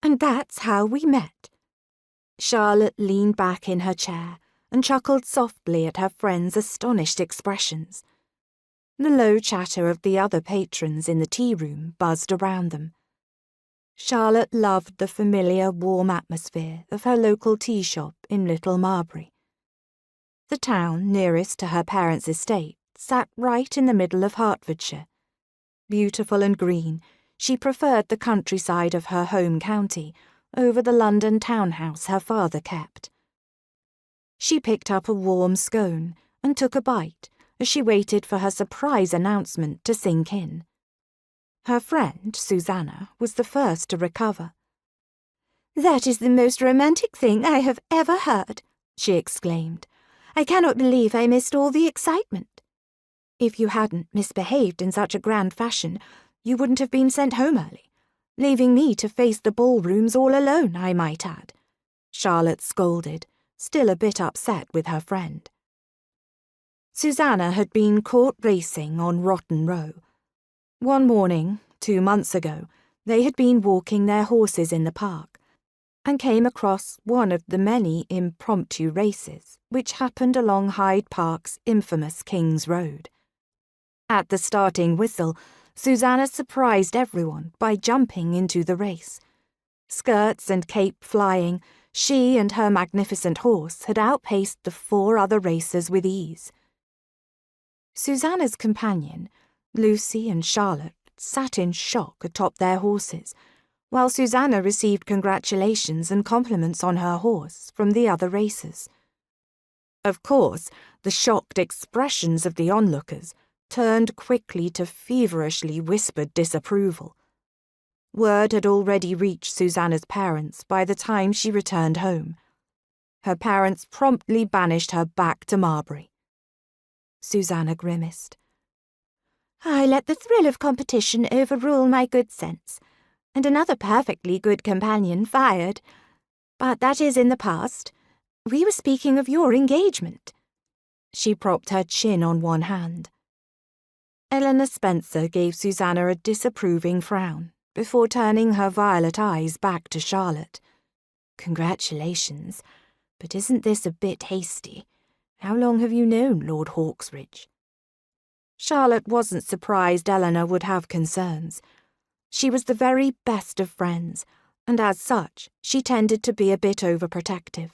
And that's how we met." Charlotte leaned back in her chair and chuckled softly at her friend's astonished expressions. The low chatter of the other patrons in the tea-room buzzed around them. Charlotte loved the familiar warm atmosphere of her local tea shop in Little Marbury. The town nearest to her parents' estate sat right in the middle of Hertfordshire. Beautiful and green, she preferred the countryside of her home county over the London townhouse her father kept. She picked up a warm scone and took a bite as she waited for her surprise announcement to sink in. Her friend, Susanna, was the first to recover. "That is the most romantic thing I have ever heard," she exclaimed. "I cannot believe I missed all the excitement. If you hadn't misbehaved in such a grand fashion, you wouldn't have been sent home early, leaving me to face the ballrooms all alone, I might add," Charlotte scolded, still a bit upset with her friend. Susanna had been caught racing on Rotten Row. One morning, 2 months ago, they had been walking their horses in the park and came across one of the many impromptu races which happened along Hyde Park's infamous King's Road. At the starting whistle, Susanna surprised everyone by jumping into the race. Skirts and cape flying, she and her magnificent horse had outpaced the 4 other racers with ease. Susanna's companion, Lucy and Charlotte, sat in shock atop their horses, while Susanna received congratulations and compliments on her horse from the other racers. Of course, the shocked expressions of the onlookers turned quickly to feverishly whispered disapproval. Word had already reached Susanna's parents by the time she returned home. Her parents promptly banished her back to Marbury. Susanna grimaced. "I let the thrill of competition overrule my good sense, and another perfectly good companion fired. But that is in the past. We were speaking of your engagement." She propped her chin on one hand. Eleanor Spencer gave Susanna a disapproving frown before turning her violet eyes back to Charlotte. "Congratulations, but isn't this a bit hasty? How long have you known Lord Hawksridge?" Charlotte wasn't surprised Eleanor would have concerns. She was the very best of friends, and as such, she tended to be a bit overprotective.